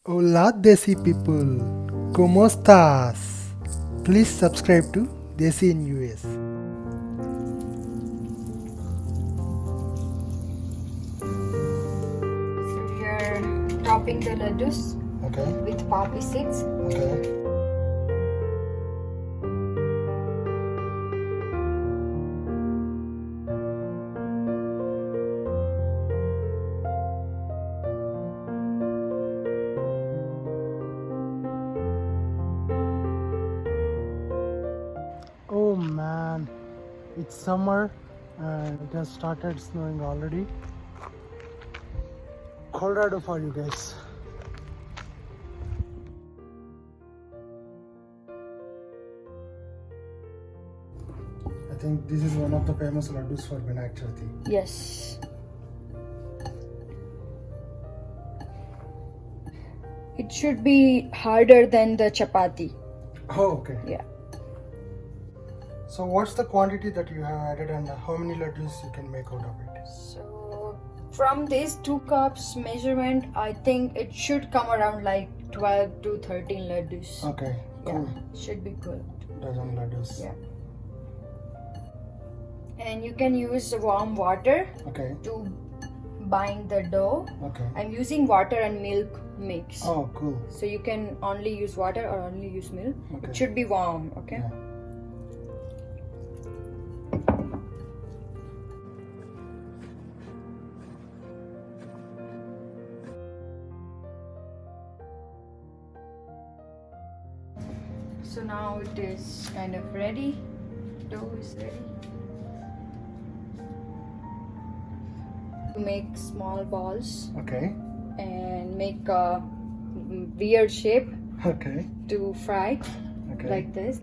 Hola Desi people, ¿cómo estás? Please subscribe to Desi in US. So we are topping the Laddoos Okay, with poppy seeds. okay. Oh man, it's summer and it has started snowing already. Colorado for you guys. I think this is one of the famous laddus for Vinayaka Chavithi. Yes. It should be harder than the chapati. Oh, okay. Yeah. So what's the quantity that you have added and how many laddus you can make out of it? So from this 2 cups measurement, I think it should come around like 12 to 13 Laddoos. Okay, cool. Yeah, should be good. Dozen laddus. Yeah. And you can use warm water Okay, to bind the dough. okay. I'm using water and milk mix. Oh, cool. So you can only use water or only use milk. Okay. It should be warm, okay? Yeah. So now it is kind of ready. Dough is ready. To make small balls Okay, and make a weird shape okay, to fry okay. like this.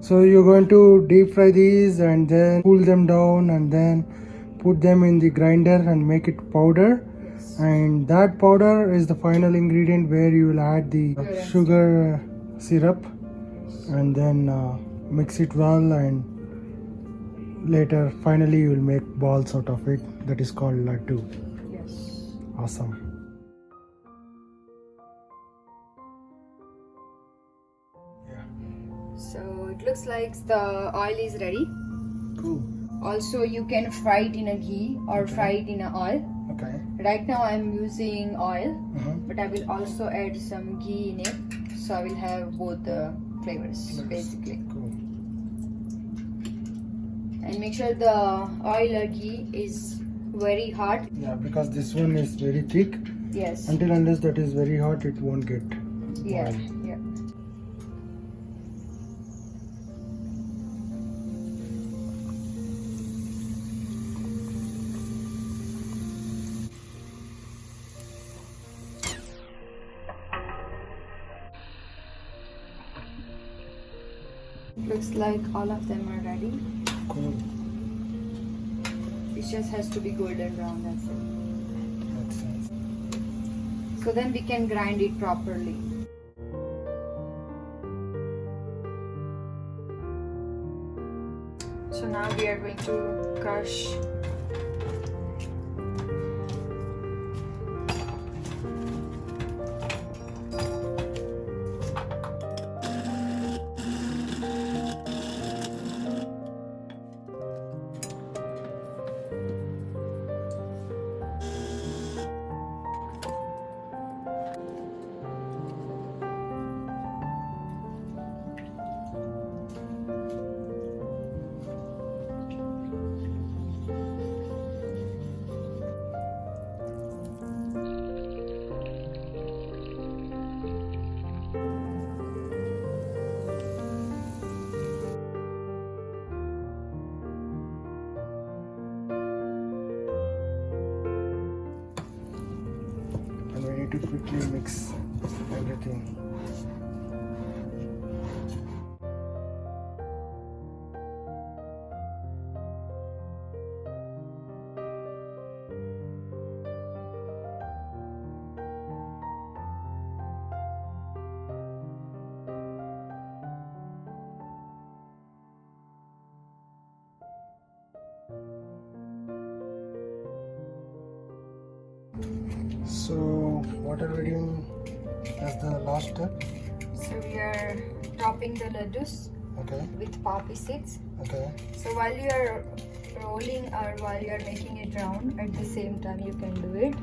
So you're going to deep fry these and then cool them down and then put them in the grinder and make it powder. Yes. And that powder is the final ingredient where you will add the sugar syrup and then mix it well, and later finally you will make balls out of it. That is called laddu. Yes. Awesome. So it looks like the oil is ready. Cool. Also, you can fry it in a ghee or Okay. fry it in a oil. Okay. Right now I'm using oil, Uh-huh. but I will also add some ghee in it, so I will have both the flavors basically. Cool. And make sure the oil or ghee is very hot. Yeah, because this one is very thick. Yes. Until unless that is very hot, it won't get Yeah. boiled. Yeah. Looks like all of them are ready. Cool. It just has to be golden brown. That's it. That's nice. So then we can grind it properly. So now we are going to crush. And we need to quickly mix everything. So what are we doing as the last step? So we are topping the Laddoos Okay. with poppy seeds. Okay. So while you are rolling or while you are making it round, at the same time you can do it.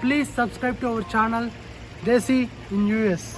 Please subscribe to our channel Desi in US.